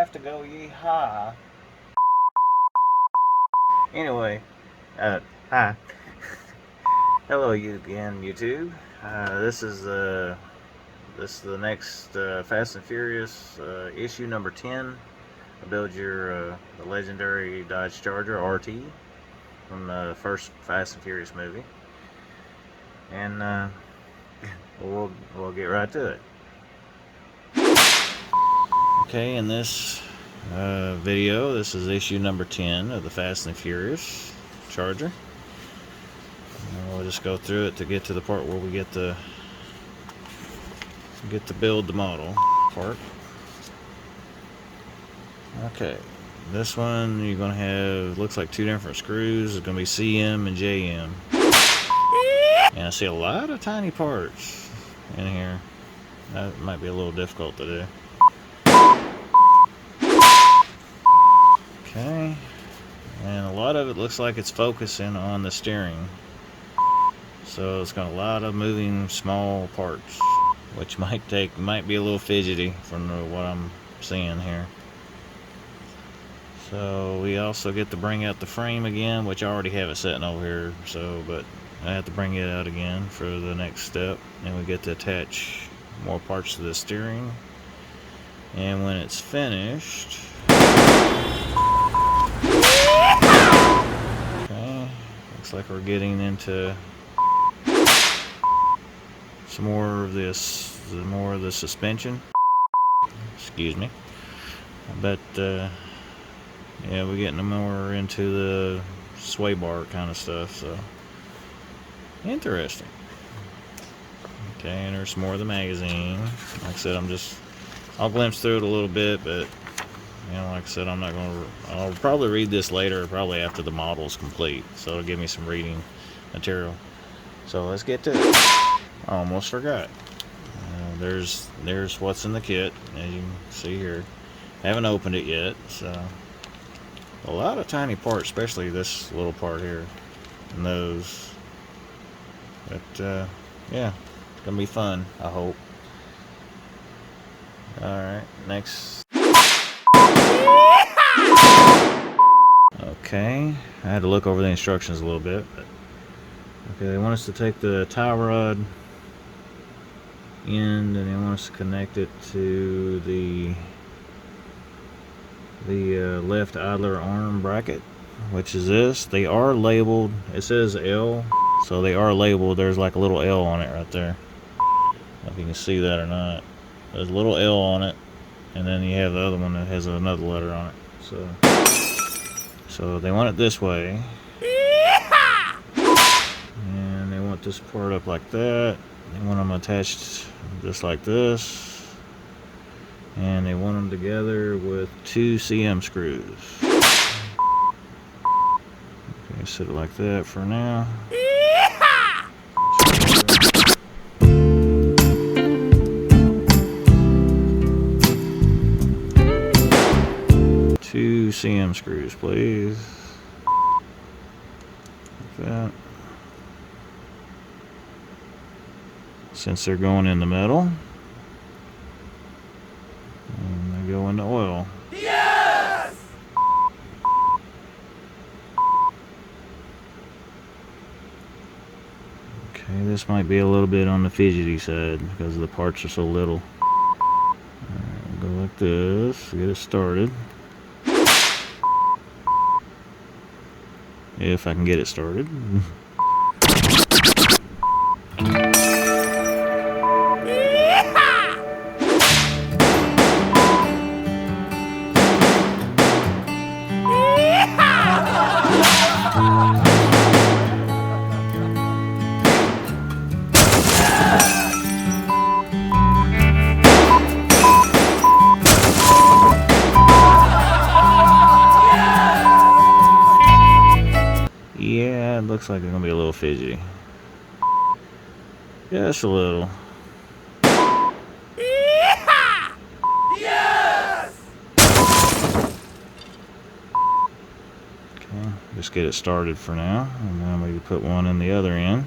have to go yee-haw. Anyway, hi. Hello again, YouTube. This is the next Fast and Furious issue number 10. Build your the legendary Dodge Charger RT from the first Fast and Furious movie, and we'll get right to it. Okay, in this video, this is issue number 10 of the Fast and Furious Charger. And we'll just go through it to get to the part where we get to build the model part. Okay, this one you're gonna have, looks like two different screws. It's gonna be CM and JM. And I see a lot of tiny parts in here. That might be a little difficult to do. Okay, and a lot of it looks like it's focusing on the steering. So it's got a lot of moving small parts, which might be a little fidgety from what I'm seeing here. So we also get to bring out the frame again, which I already have it sitting over here, but I have to bring it out again for the next step. And we get to attach more parts to the steering. And when it's finished, okay, looks like we're getting into some more of this, more of the suspension. Excuse me. But yeah, we're getting more into the sway bar kind of stuff, so interesting. Okay, and there's more of the magazine. Like I said, I'll glimpse through it a little bit, but like I said, I'll probably read this later, probably after the model's complete, so it'll give me some reading material. So let's get to it. I almost forgot. There's what's in the kit, as you can see here. Haven't opened it yet, so a lot of tiny parts, especially this little part here and those. But yeah, it's gonna be fun, I hope. Alright, next. Okay, I had to look over the instructions a little bit, but okay, they want us to take the tie rod end and they want us to connect it to the left idler arm bracket, which is this. They are labeled, it says L, so they are labeled. There's like a little L on it right there. I don't know if you can see that or not. There's a little L on it, and then you have the other one that has another letter on it. So they want it this way, and they want this part up like that. They want them attached just like this. And they want them together with 2 CM screws. Okay, set it like that for now. Two CM screws, please. Like that. Since they're going in the metal. Go into oil. Yes! Okay, this might be a little bit on the fidgety side because the parts are so little. Alright, go like this, get it started. If I can get it started. Yeah, it looks like it's gonna be a little fidgety. Just a little. Yes! Okay, just get it started for now, and then maybe put one in the other end.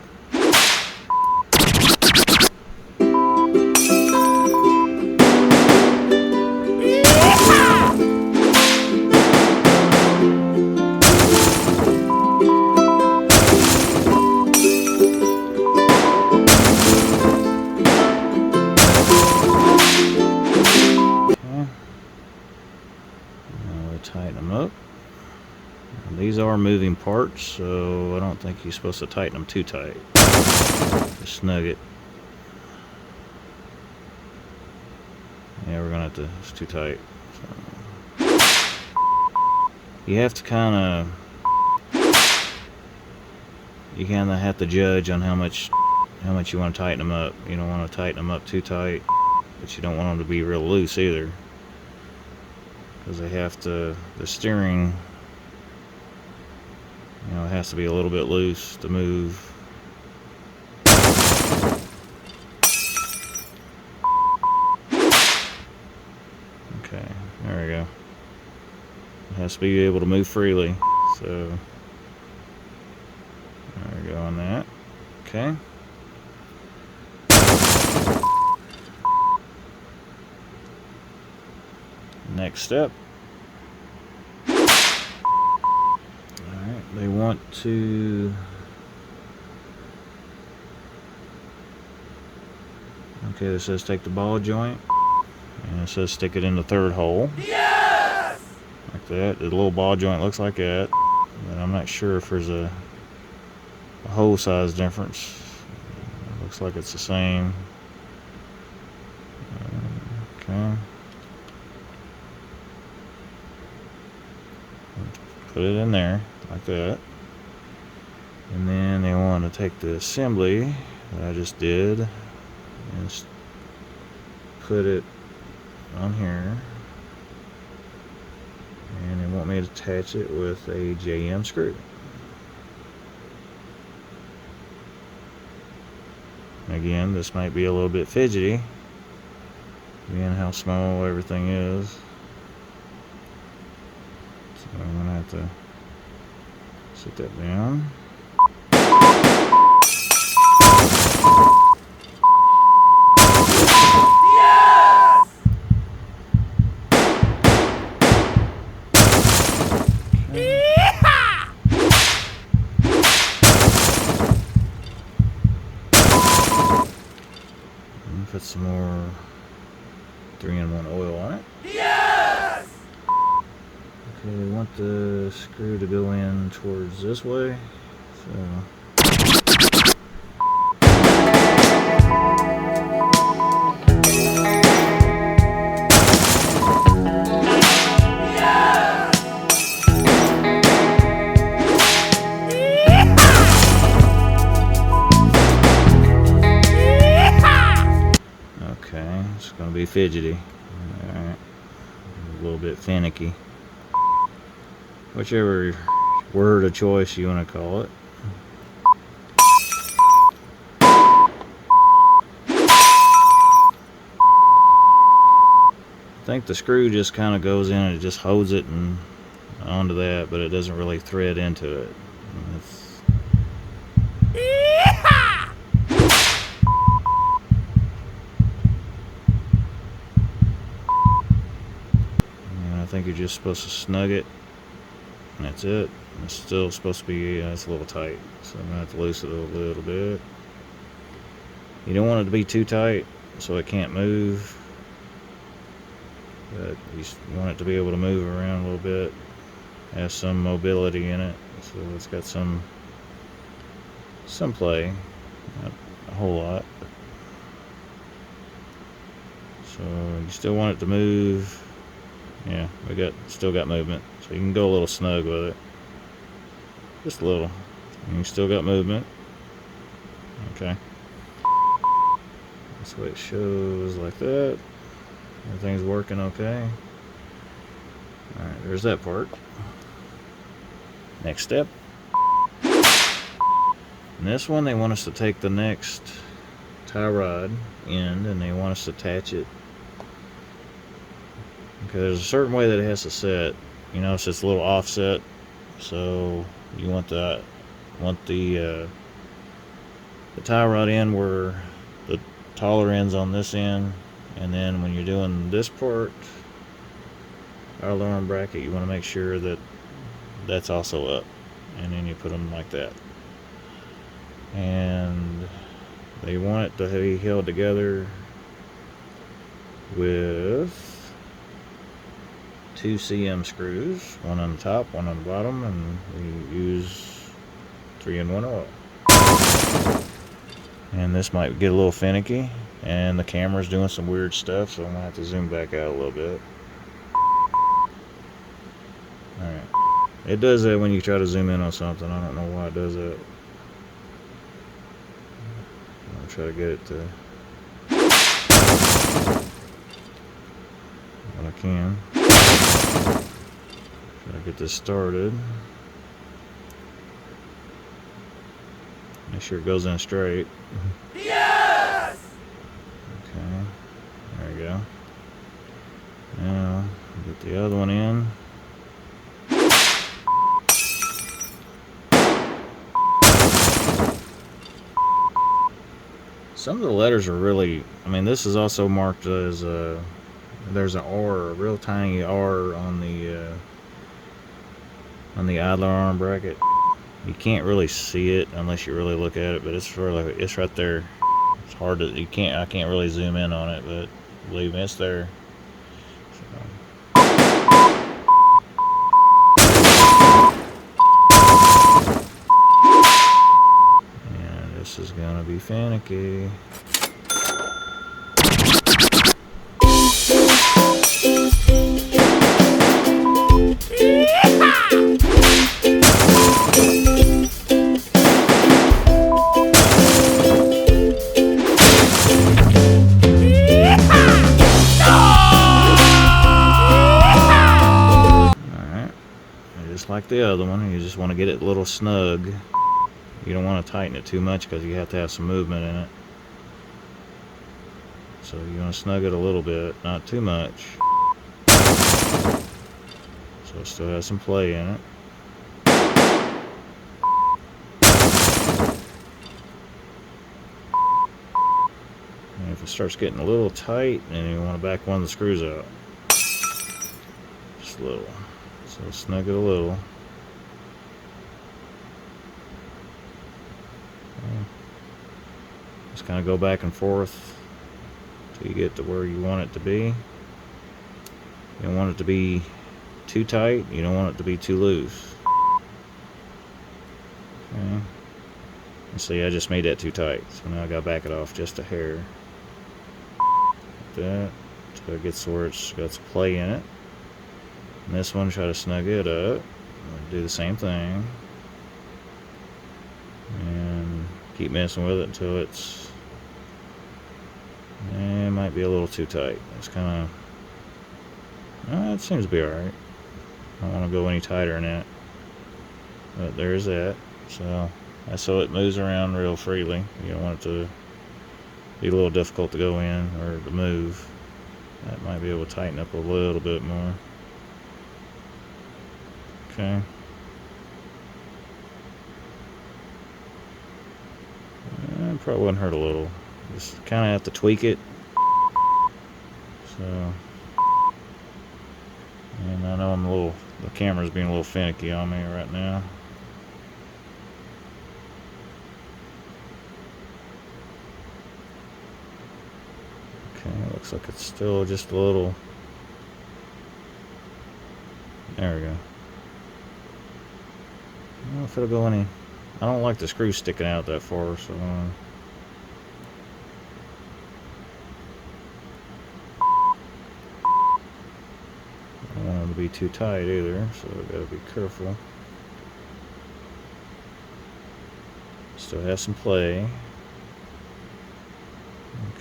tighten them up. And these are moving parts, so I don't think you're supposed to tighten them too tight. Just snug it. Yeah, we're gonna have to, it's too tight. So you have to kind of have to judge on how much you want to tighten them up. You don't want to tighten them up too tight, but you don't want them to be real loose either, because they have to, the steering, you know, it has to be a little bit loose to move. Okay, there we go. It has to be able to move freely, so there we go on that. Okay. Next step. Alright, they want to, okay, it says take the ball joint, and it says stick it in the third hole. Yes! Like that. The little ball joint looks like that, but I'm not sure if there's a hole size difference. It looks like it's the same. Okay. Put it in there like that, and then they want to take the assembly that I just did and put it on here, and they want me to attach it with a JM screw. Again, this might be a little bit fidgety, being how small everything is. So I'm going to have to sit that down. Yes! Okay. Put some more 3-in-1 oil on it. Yes! Okay, we want the screw to go in towards this way, so okay, it's going to be fidgety. Alright, a little bit finicky. Whichever word of choice you want to call it. I think the screw just kind of goes in and it just holds it and onto that, but it doesn't really thread into it. And I think you're just supposed to snug it, and that's it. It's still supposed to be, it's a little tight, so I'm going to have to loosen it a little bit. You don't want it to be too tight so it can't move, but you want it to be able to move around a little bit, have some mobility in it, so it's got some play, not a whole lot. So you still want it to move. Yeah, still got movement, so you can go a little snug with it, just a little. And you still got movement. Okay, that's what it shows, like that. Everything's working okay. Alright, there's that part. Next step. And this one, they want us to take the next tie rod end and they want us to attach it. Okay, there's a certain way that it has to set. You know, it's just a little offset. So you want the tie rod end where the taller end's on this end, and then when you're doing this part, our alarm bracket, you want to make sure that that's also up, and then you put them like that. And they want it to be held together with 2 CM screws, one on the top, one on the bottom, and we use 3-in-1 oil. And this might get a little finicky, and the camera's doing some weird stuff, so I'm gonna have to zoom back out a little bit. Alright. It does that when you try to zoom in on something. I don't know why it does that. I'll try to get it to what I can. Try to get this started. Make sure it goes in straight. Yes! Okay. There we go. Now, get the other one in. Some of the letters are really, I mean, this is also marked as there's an R, a real tiny R on the idler arm bracket. You can't really see it unless you really look at it, but it's right there. It's hard to, I can't really zoom in on it, but believe me, it's there. So. And this is gonna be finicky. Like the other one, you just want to get it a little snug. You don't want to tighten it too much because you have to have some movement in it. So you want to snug it a little bit, not too much. So it still has some play in it. And if it starts getting a little tight, then you want to back one of the screws out. Just a little. So snug it a little. Just kind of go back and forth till you get to where you want it to be. You don't want it to be too tight. You don't want it to be too loose. Okay. And see, I just made that too tight. So now I gotta back it off just a hair. Like that. Until it gets where it's got some play in it. And this one, try to snug it up. Do the same thing. And keep messing with it until it's... it might be a little too tight. It's kind of... it seems to be alright. I don't want to go any tighter than that. But there's that. So it moves around real freely. You don't want it to be a little difficult to go in or to move. That might be able to tighten up a little bit more. Okay. Probably wouldn't hurt a little. Just kind of have to tweak it. So, and I know the camera's being a little finicky on me right now. Okay, looks like it's still just a little. There we go. I don't know if it'll go any. I don't like the screw sticking out that far, so. I don't want it to be too tight either, so I gotta be careful. Still has some play.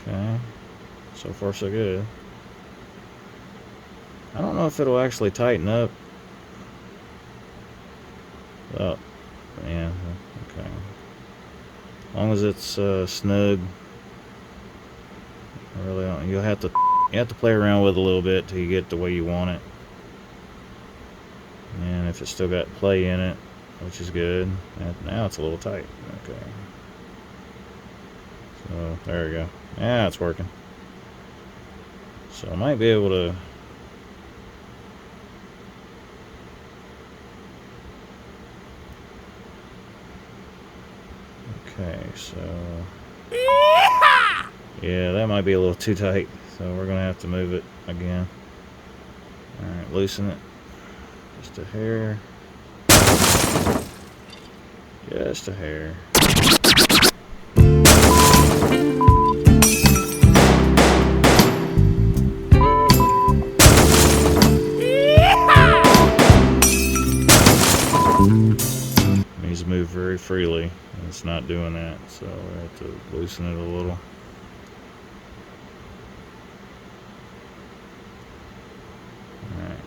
Okay. So far, so good. I don't know if it'll actually tighten up. Oh, yeah, okay. As long as it's snug. I really don't. You have to play around with it a little bit till you get the way you want it. And if it's still got play in it, which is good. Now it's a little tight. Okay. So there we go. Yeah, it's working. So I might be able to. Okay, so yeah, that might be a little too tight, so we're gonna have to move it again. Alright, Alright, loosen it. Just a hair. Just a hair. Needs to move very freely, and it's not doing that, so we have to loosen it a little. Alright,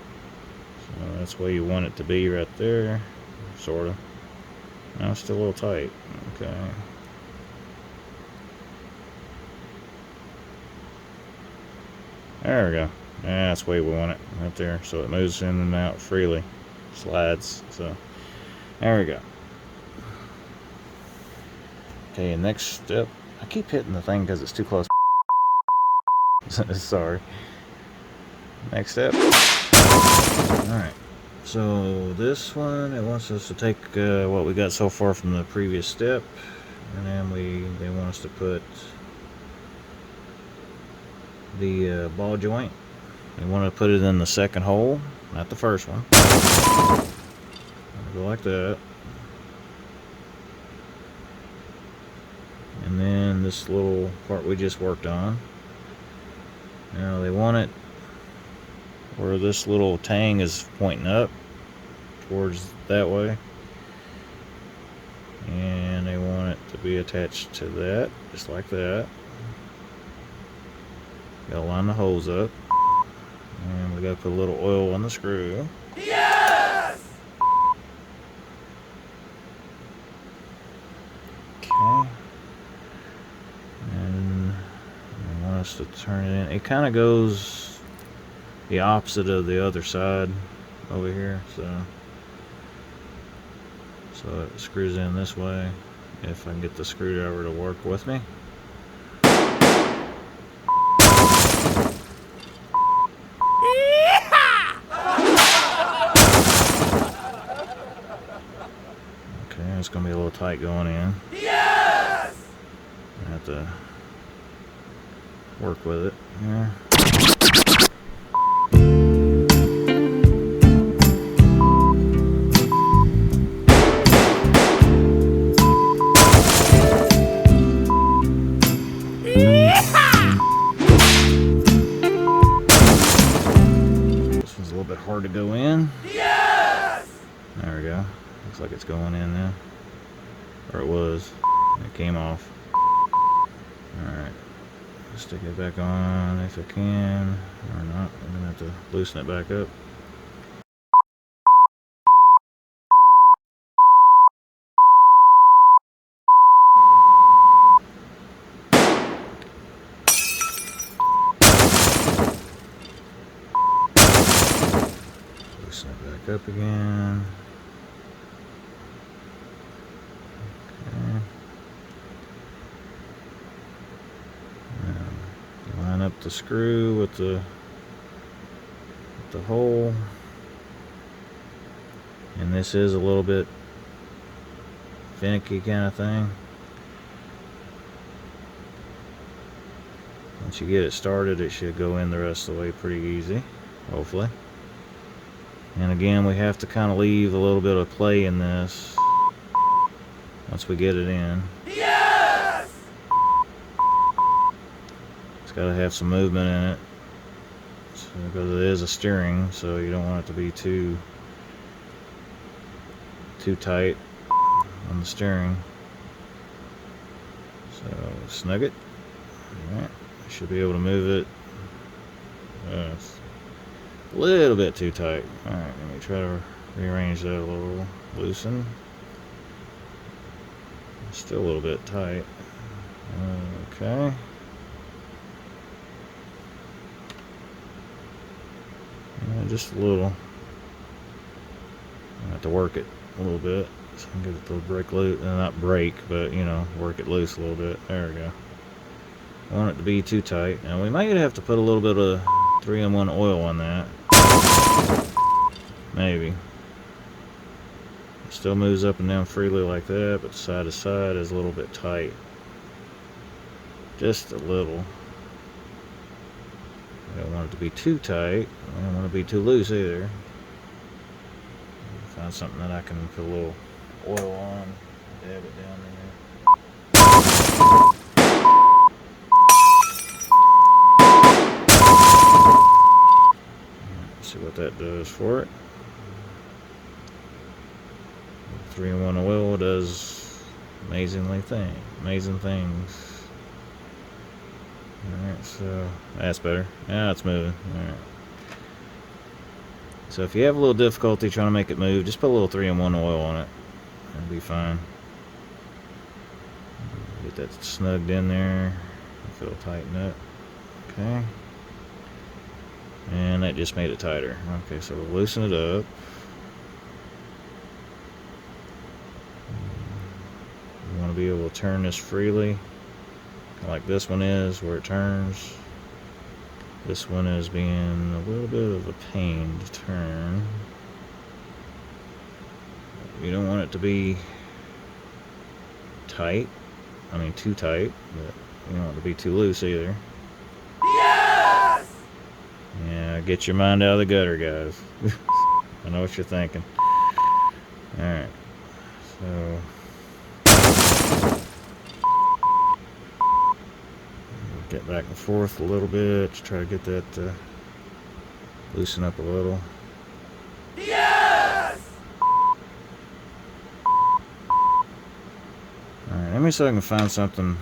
so that's where you want it to be right there, sort of. Now it's still a little tight. Okay. There we go. Yeah, that's the way we want it, right there. So it moves in and out freely, slides. So there we go. Okay, next step. I keep hitting the thing because it's too close. Sorry. Next step. Alright. So this one, it wants us to take what we got so far from the previous step, and then they want us to put the ball joint. We want to put it in the second hole, not the first one. Go like that. And then this little part we just worked on. Now they want it where this little tang is pointing up towards that way. And they want it to be attached to that, just like that. Gotta line the holes up. And we gotta put a little oil on the screw. Yes! Okay. And they want us to turn it in. It kind of goes the opposite of the other side over here, so it screws in this way. If I can get the screwdriver to work with me. Okay, it's gonna be a little tight going in. Yes! I have to work with it here. This one's a little bit hard to go in. Yes! There we go. Looks like it's going in now. Or it was. It came off. Alright. Stick it back on if I can. Or not. I'm going to have to loosen it back up. Loosen it back up again. Okay. Now, line up the screw with the hole. And this is a little bit finicky kind of thing. Once you get it started, it should go in the rest of the way pretty easy, hopefully. And again, we have to kind of leave a little bit of play in this once we get it in. Yes! It's got to have some movement in it, because it is a steering, so you don't want it to be too tight on the steering. So snug it. Alright, should be able to move it. It's a little bit too tight. Alright, let me try to rearrange that a little. Loosen. Still a little bit tight. Okay. Just a little. I have to work it a little bit so I can get it to break loose. Not break, but you know, work it loose a little bit. There we go. I want it to be too tight. Now we might have to put a little bit of 3-in-1 oil on that. Maybe. It still moves up and down freely like that, but side to side is a little bit tight. Just a little. I don't want it to be too tight. I don't want it to be too loose either. Find something that I can put a little oil on. Dab it down in there. See what that does for it. 3-in-1 oil does amazing things. Alright, so that's better. Now it's moving. Alright. So if you have a little difficulty trying to make it move, just put a little 3-in-1 oil on it. It'll be fine. Get that snugged in there. If it'll tighten up. Okay. And that just made it tighter. Okay, so we'll loosen it up. You want to be able to turn this freely, like this one is, where it turns. This one is being a little bit of a pain to turn. You don't want it to be tight. I mean, too tight, but you don't want it to be too loose either. Yes! Yeah, get your mind out of the gutter, guys. I know what you're thinking. Alright, so get back and forth a little bit to try to get that loosen up a little. Yes! Alright, let me see if I can find something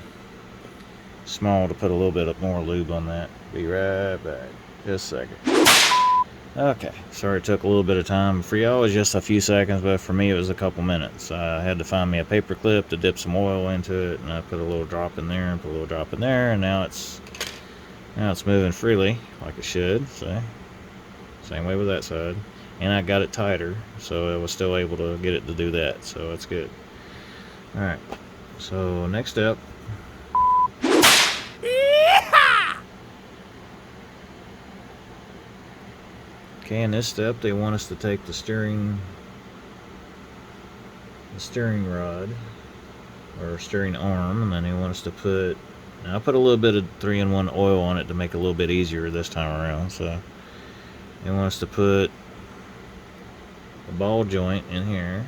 small to put a little bit more lube on that. Be right back. Just a second. Okay, sorry it took a little bit of time. For y'all it was just a few seconds, but for me it was a couple minutes. I had to find me a paper clip to dip some oil into it, and I put a little drop in there and put a little drop in there, and now it's moving freely like it should. So same way with that side, and I got it tighter, so I was still able to get it to do that, so that's good. All right, so next step. Okay, in this step they want us to take the steering rod or steering arm, and then they want us to put, now I put a little bit of 3-in-1 oil on it to make it a little bit easier this time around. So they want us to put a ball joint in here,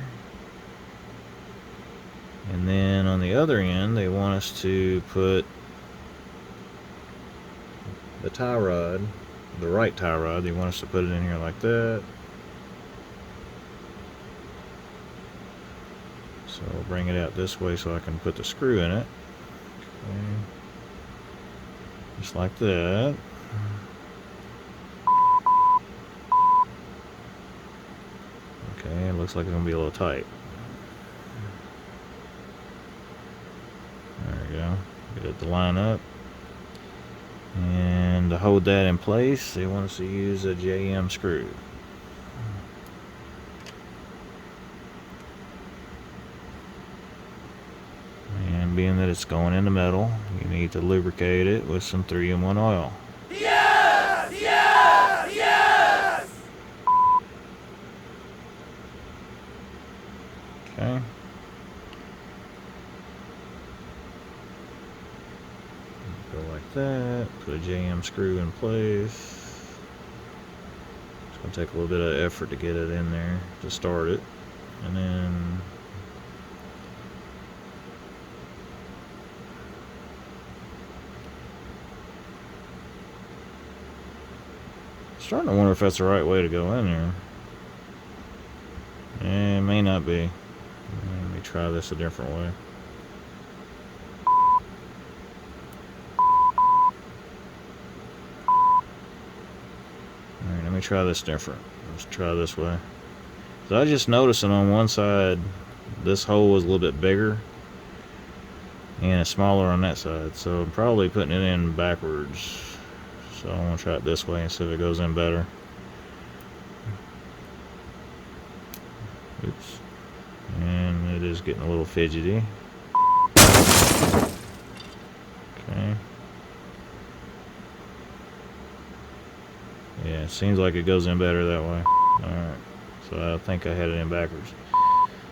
and then on the other end they want us to put the tie rod, the right tie rod. They want us to put it in here like that. So I'll bring it out this way so I can put the screw in it. Okay. Just like that. Okay, it looks like it's going to be a little tight. There we go. Get it to line up. And to hold that in place, they want us to use a JM screw. And being that it's going in the metal, you need to lubricate it with some 3-in-1 oil. Yes! Yes! Yes! Okay. Go like that. Put a JM screw in place. It's going to take a little bit of effort to get it in there to start it. And then starting to wonder if that's the right way to go in there. It may not be. Let me try this a different way. Alright, let me try this different. Let's try this way. So I just noticed that on one side this hole is a little bit bigger and it's smaller on that side. So I'm probably putting it in backwards. So I'm going to try it this way and see if it goes in better. Oops. And it is getting a little fidgety. Okay. Yeah, it seems like it goes in better that way. Alright. So I think I had it in backwards.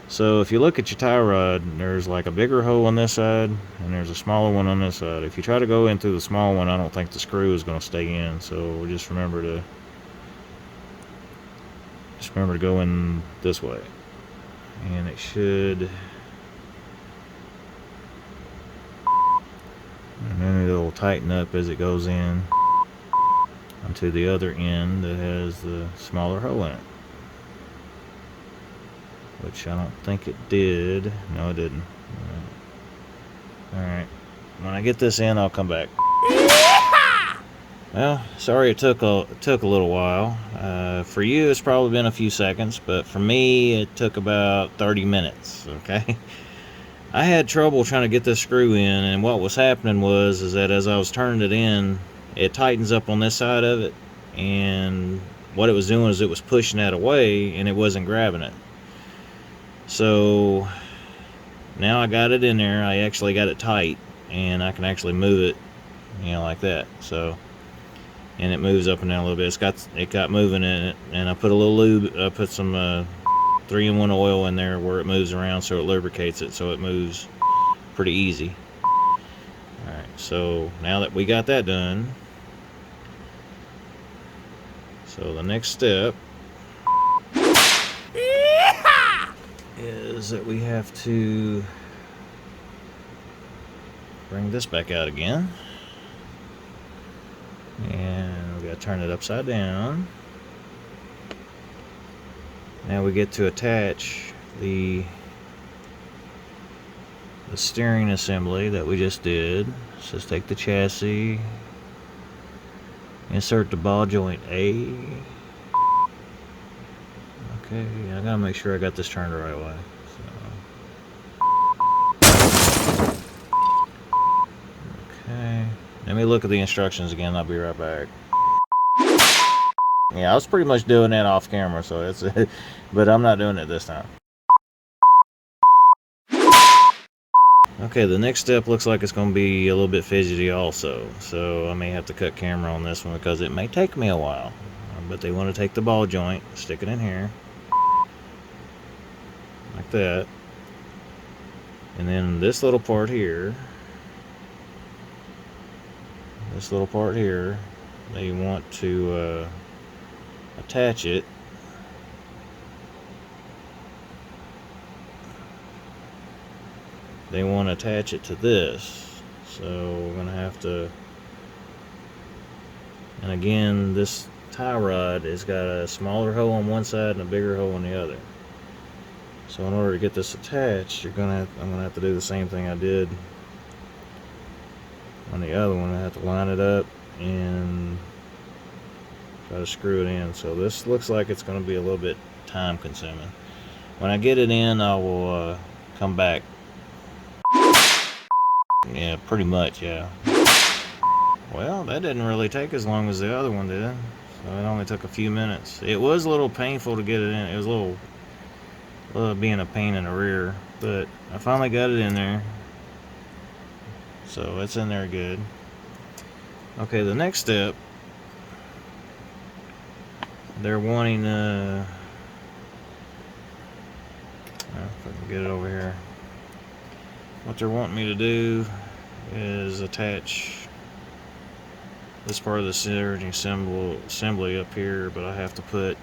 So if you look at your tie rod, there's like a bigger hole on this side and there's a smaller one on this side. If you try to go in through the small one, I don't think the screw is going to stay in. So just remember to go in this way, and it should. And then it'll tighten up as it goes in onto the other end that has the smaller hole in it. Which I don't think it did. No, it didn't. Alright. When I get this in, I'll come back. Well, sorry it took a little while. For you, it's probably been a few seconds, but for me, it took about 30 minutes, okay? I had trouble trying to get this screw in, and what was happening is that as I was turning it in, it tightens up on this side of it, and what it was doing is it was pushing that away, and it wasn't grabbing it. So now I got it in there. I actually got it tight, and I can actually move it, like that. So, and it moves up and down a little bit. It got moving in it, and I put a little lube. I put some 3-in-1 oil in there where it moves around, so it lubricates it, so it moves pretty easy. All right. So now that we got that done, so the next step is that we have to bring this back out again, and we got to turn it upside down. Now we get to attach the steering assembly that we just did. So let's take the chassis, insert the ball joint A. Okay, I gotta make sure I got this turned the right way. So. Okay, let me look at the instructions again. I'll be right back. Yeah, I was pretty much doing that off camera, so that's it. But I'm not doing it this time. Okay, the next step looks like it's going to be a little bit fidgety also. So I may have to cut camera on this one because it may take me a while. But they want to take the ball joint, stick it in here. Like that. And then this little part here. They want to attach it. They want to attach it to this. So we're going to have to, and again, this tie rod has got a smaller hole on one side and a bigger hole on the other. So in order to get this attached, I'm going to have to do the same thing I did on the other one. I have to line it up and try to screw it in. So this looks like it's going to be a little bit time consuming. When I get it in, I will come back. Yeah, pretty much, yeah. Well, that didn't really take as long as the other one did. So it only took a few minutes. It was a little painful to get it in. It was a little being a pain in the rear. But I finally got it in there. So it's in there good. Okay, the next step, they're wanting if I can get it over here. What they're wanting me to do is attach this part of the steering assembly up here, but I have to put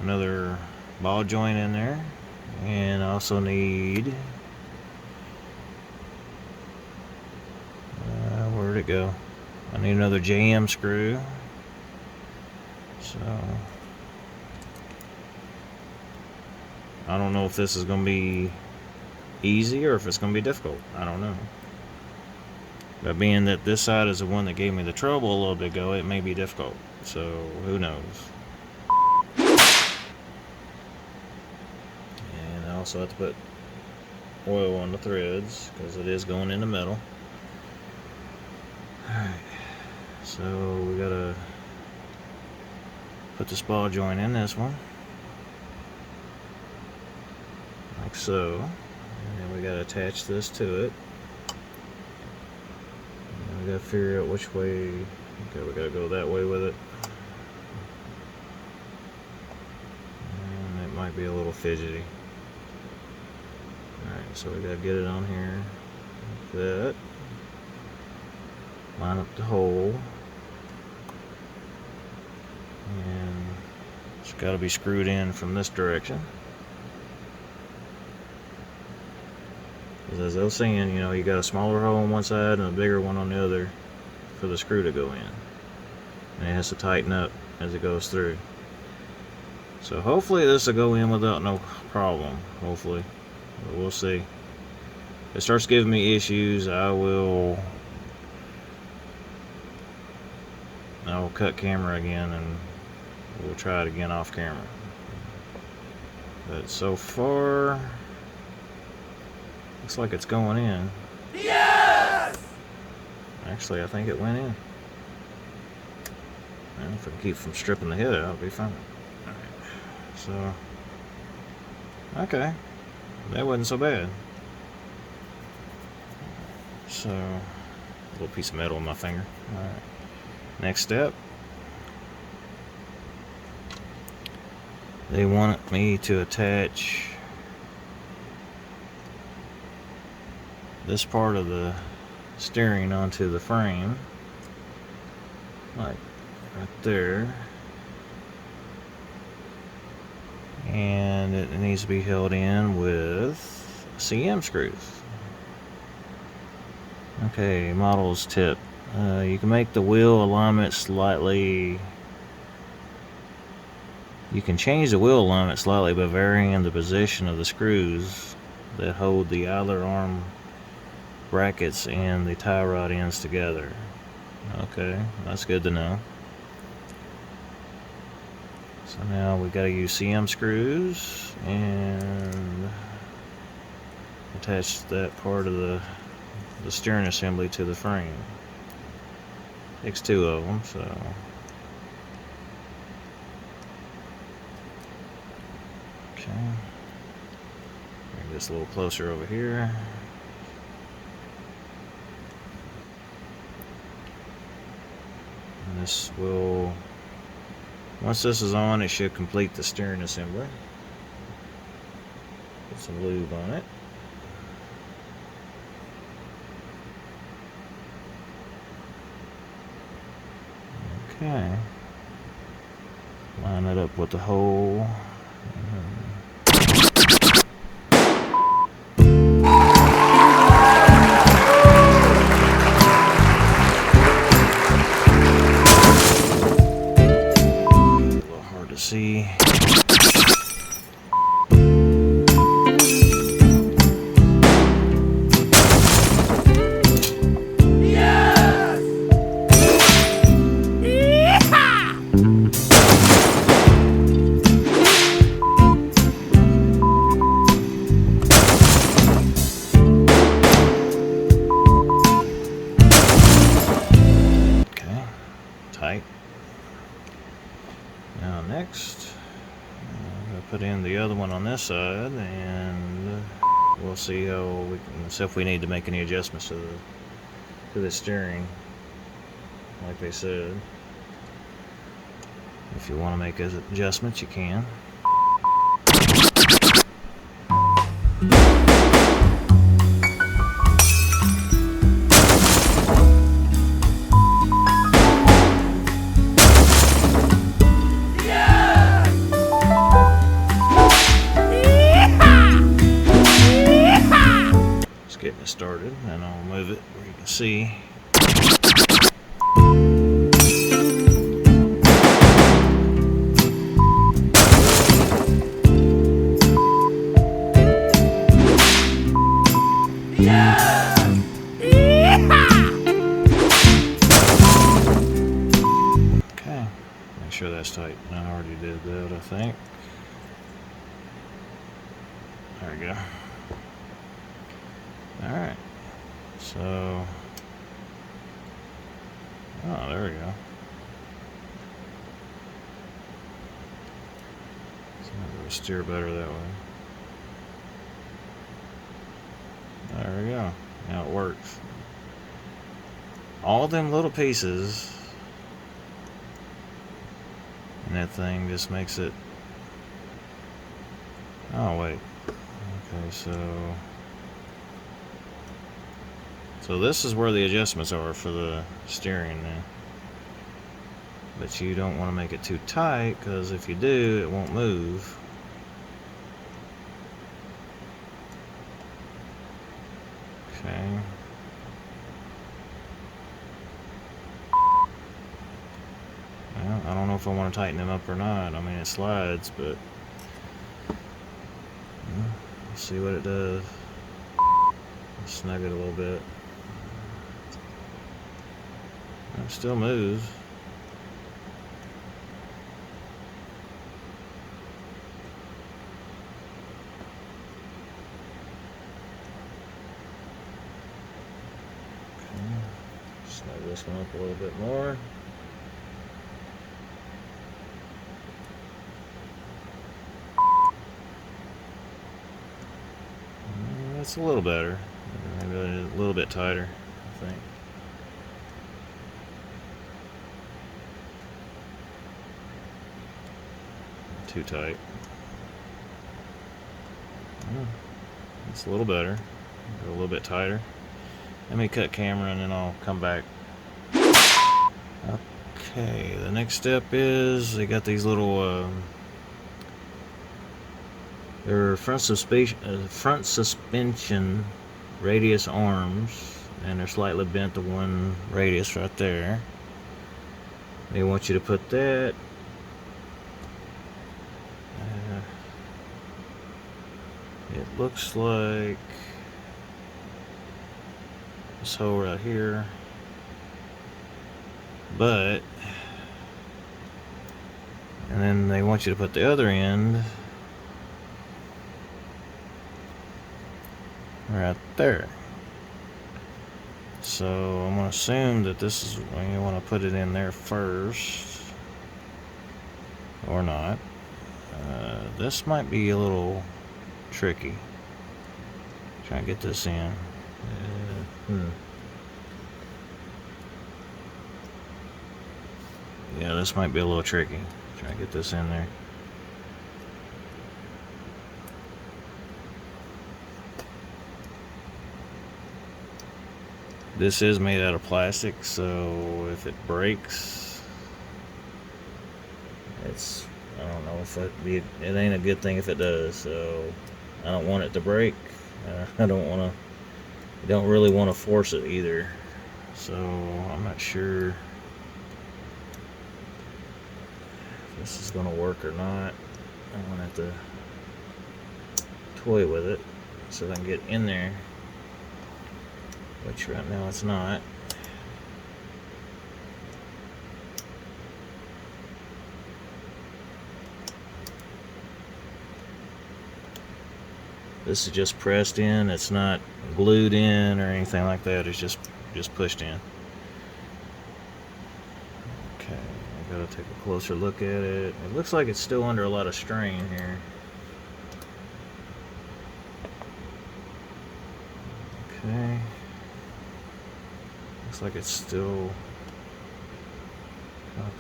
another ball joint in there, and I also need where'd it go? I need another JM screw. So I don't know if this is going to be easy or if it's going to be difficult. I don't know. But being that this side is the one that gave me the trouble a little bit ago, it may be difficult. So who knows? And I also have to put oil on the threads because it is going in the metal. Alright. So we got to put this ball joint in this one. Like so. And then we got to attach this to it. And we got to figure out which way. Okay, we got to go that way with it. And might be a little fidgety. Alright, so we gotta get it on here. Like that. Line up the hole. And it's gotta be screwed in from this direction. As I was saying, you know, you got a smaller hole on one side and a bigger one on the other for the screw to go in. And it has to tighten up as it goes through. So hopefully this will go in without no problem. Hopefully. But we'll see. If it starts giving me issues, I'll cut camera again and we'll try it again off camera. But so far, looks like it's going in. Yes! Actually, I think it went in. And if I can keep from stripping the head out, it'll be fine. Alright. So, okay. That wasn't so bad. So, a little piece of metal on my finger. Alright. Next step. They want me to attach this part of the steering onto the frame, like right there, and it needs to be held in with CM screws. Okay, model's tip. You can make the wheel alignment slightly. You can change the wheel alignment slightly by varying the position of the screws that hold the idler arm brackets and the tie rod ends together. Okay, that's good to know. So now we got to use CM screws and attach that part of the steering assembly to the frame. Takes two of them, so. Okay. Bring this a little closer over here. And this will, once this is on, it should complete the steering assembly. Put some lube on it. Okay. Line it up with the hole. See. Yes! Okay, tight. Now next, I'm going to put in the other one on this side, and we'll see how we can see if we need to make any adjustments to the steering, like they said. If you want to make adjustments, you can. Getting it started, and I'll move it where you can see. Okay, make sure that's tight. I already did that, I think. There we go. Alright, so, oh, there we go. So it'll steer better that way. There we go. Now it works. All them little pieces, and that thing just makes it Oh, wait. Okay, so this is where the adjustments are for the steering now. But you don't want to make it too tight, because if you do, it won't move. Okay. Well, I don't know if I want to tighten them up or not. I mean, it slides, but let's see what it does. Snug it a little bit. It still moves. Snug this one up a little bit more. That's a little better. Maybe a little bit tighter, I think. Too tight. It's a little better. Go a little bit tighter. Let me cut camera and then I'll come back. Okay, the next step is they got these little they're front suspension radius arms, and they're slightly bent to one radius right there. They want you to put that it looks like this hole right here, but and then they want you to put the other end right there. So I'm going to assume that this is when you want to put it in there first, or not. This might be a little tricky. Try and get this in. Yeah, this might be a little tricky. Try and get this in there. This is made out of plastic, so if it breaks, I don't know if it ain't a good thing if it does. So I don't want it to break. I don't really want to force it either. So I'm not sure if this is gonna work or not. I'm gonna have to toy with it so I can get in there, which right now it's not. This is just pressed in. It's not glued in or anything like that. It's just pushed in. Okay, I gotta take a closer look at it. It looks like it's still under a lot of strain here. Okay. Looks like it's still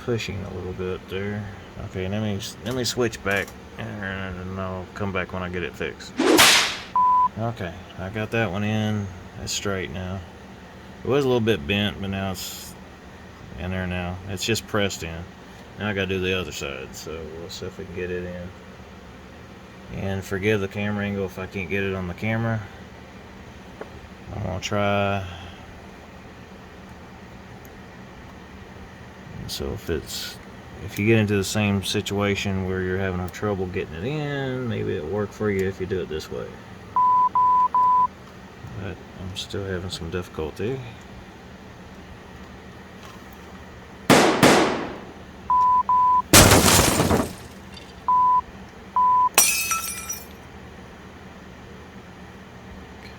pushing a little bit there. Okay, let me switch back and I'll come back when I get it fixed. Okay, I got that one in. It's straight now. It was a little bit bent, but now it's in there now. It's just pressed in. Now I gotta do the other side, so we'll see if we can get it in. And forgive the camera angle if I can't get it on the camera. I'm gonna try. So if you get into the same situation where you're having trouble getting it in, maybe it'll work for you if you do it this way. But I'm still having some difficulty.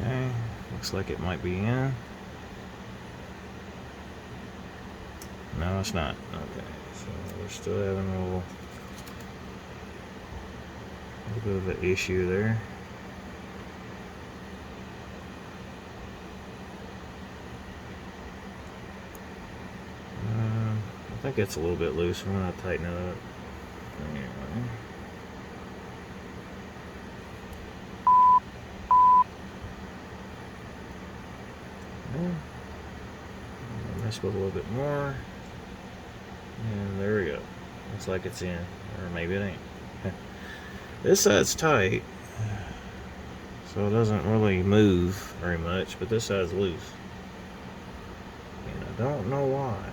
Okay, looks like it might be in. No, it's not. Okay, so we're still having a little bit of an issue there. I think it's a little bit loose. I'm gonna tighten it up. Anyway. Just put a little bit more. And there we go. Looks like it's in. Or maybe it ain't. This side's tight, so it doesn't really move very much, but this side's loose. And I don't know why.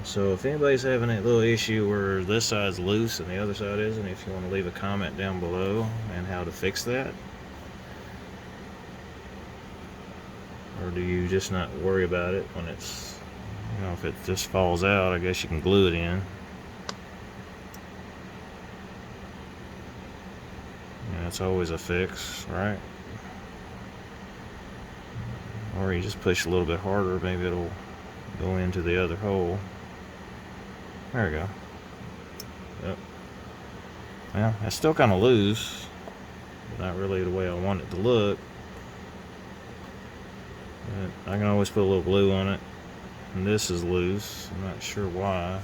So if anybody's having that little issue where this side's loose and the other side isn't, if you want to leave a comment down below and how to fix that. Or do you just not worry about it when it's, you know, if it just falls out, I guess you can glue it in. And that's always a fix, right? Or you just push a little bit harder, maybe it'll go into the other hole. There we go. Yep. Well, it's still kind of loose, but not really the way I want it to look. But I can always put a little glue on it. And this is loose. I'm not sure why.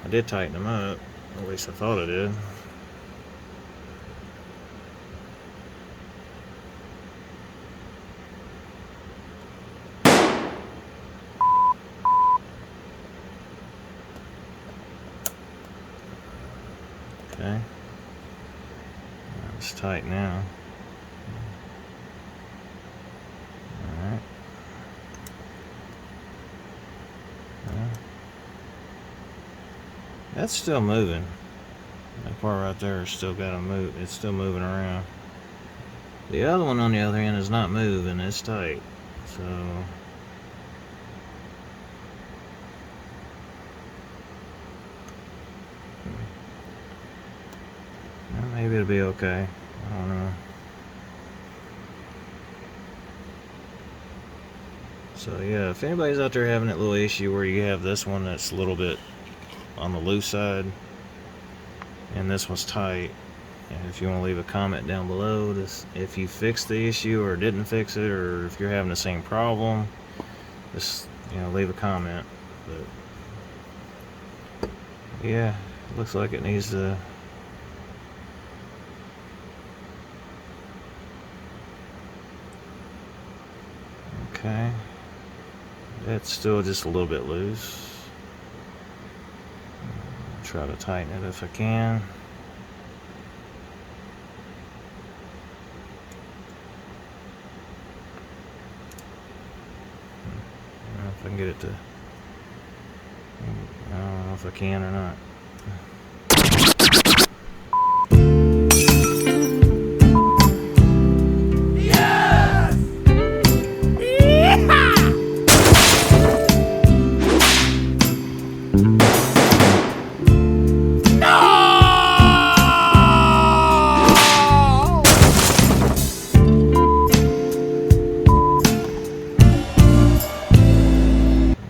I did tighten them up. At least I thought I did. Okay. It's tight now. Alright. That's still moving. That part right there is still got to move. It's still moving around. The other one on the other end is not moving. It's tight. So well, maybe it'll be okay. I don't know. So yeah, if anybody's out there having that little issue where you have this one that's a little bit on the loose side and this one's tight, and if you want to leave a comment down below if you fixed the issue or didn't fix it, or if you're having the same problem, just, you know, leave a comment. But yeah, it looks like it needs to. Okay, it's still just a little bit loose. Try to tighten it if I can. I don't know if I can get it to. I don't know if I can or not. Yes!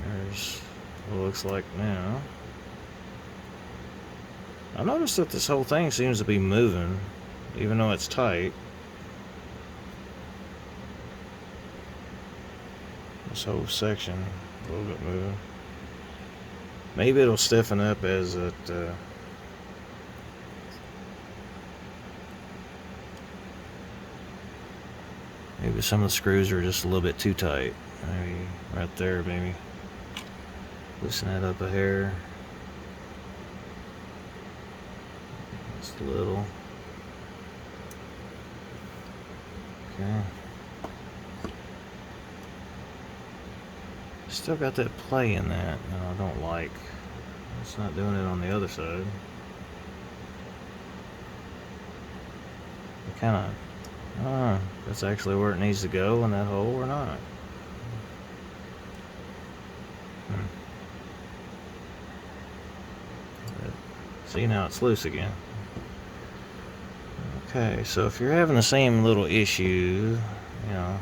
There's what it looks like now. I noticed that this whole thing seems to be moving, even though it's tight. This whole section a little bit moving. Maybe it'll stiffen up as it maybe some of the screws are just a little bit too tight. Maybe right there, maybe loosen that up a hair. Just a little. Okay. Still got that play in that I don't like. It's not doing it on the other side. It kind of, that's actually where it needs to go in that hole or not. But, see, now it's loose again. Okay, so if you're having the same little issue, you know,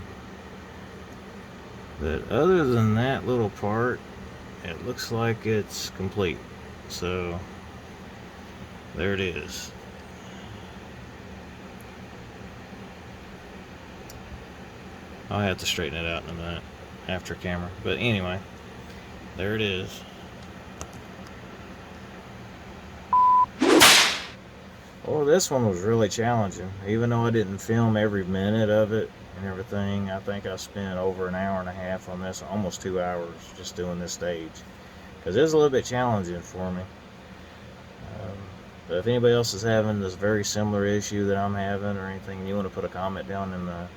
but other than that little part, it looks like it's complete. So there it is. I'll have to straighten it out in a minute after camera, but anyway, there it is. Oh, this one was really challenging. Even though I didn't film every minute of it, and everything. I think I spent over an hour and a half on this, almost 2 hours just doing this stage, because it was a little bit challenging for me. But if anybody else is having this very similar issue that I'm having or anything, you want to put a comment down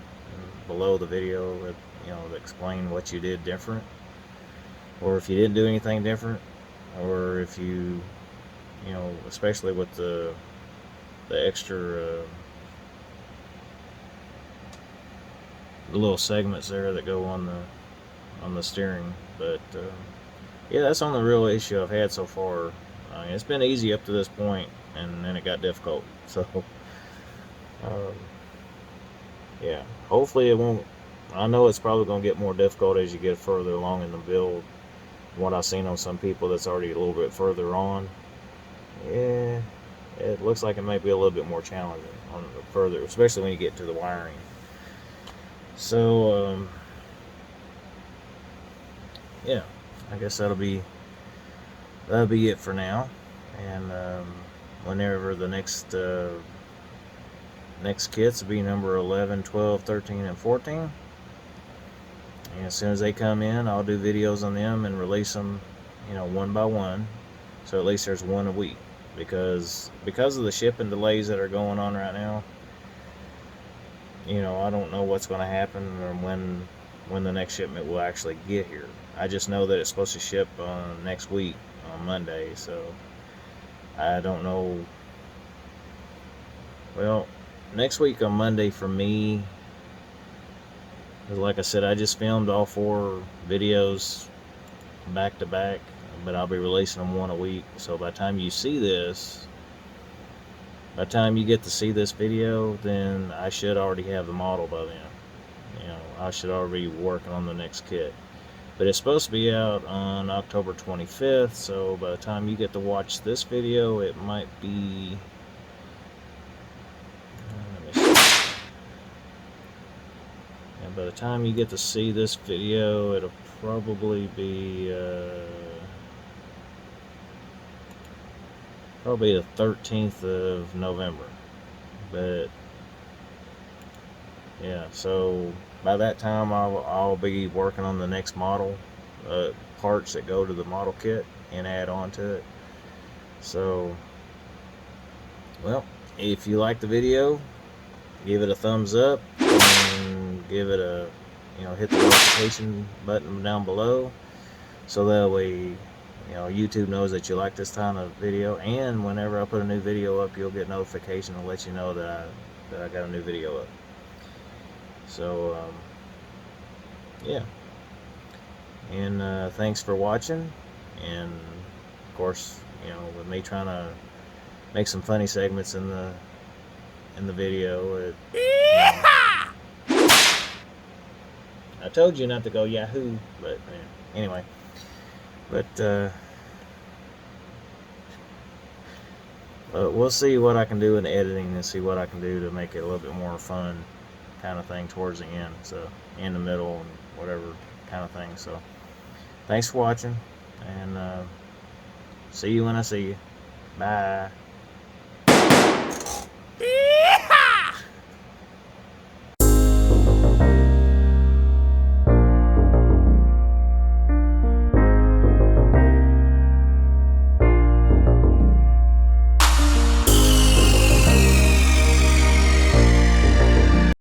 below the video with, to explain what you did different, or if you didn't do anything different, or if you, especially with the extra the little segments there that go on the steering. But yeah, that's on the real issue I've had so far. It's been easy up to this point, and then it got difficult. So yeah, hopefully it won't. I know it's probably going to get more difficult as you get further along in the build. What I've seen on some people that's already a little bit further on, yeah, it looks like it might be a little bit more challenging on the further, especially when you get to the wiring. So yeah, I guess that'll be it for now. And whenever the next kits will be number 11, 12, 13, and 14. And as soon as they come in, I'll do videos on them and release them, one by one. So at least there's one a week, because of the shipping delays that are going on right now. I don't know what's going to happen or when the next shipment will actually get here. I just know that it's supposed to ship next week on Monday, so I don't know. Well, next week on Monday for me, like I said, I just filmed all 4 videos back to back, but I'll be releasing them one a week. So by the time you see this, by the time you get to see this video, then I should already have the model by then. I should already be working on the next kit. But it's supposed to be out on October 25th, so by the time you get to watch this video, it might be... let me see. And by the time you get to see this video, it'll probably be the 13th of November. But yeah, so by that time I'll be working on the next model, parts that go to the model kit and add on to it. So, well, if you like the video, give it a thumbs up, and give it a, hit the notification button down below, so that way, YouTube knows that you like this kind of video, and whenever I put a new video up, you'll get notification to let you know that I got a new video up. So yeah, and thanks for watching. And of course, with me trying to make some funny segments in the video, I told you not to go Yahoo, but anyway. But we'll see what I can do in editing, and see what I can do to make it a little bit more fun kind of thing towards the end, so in the middle and whatever kind of thing. So thanks for watching, and see you when I see you. Bye.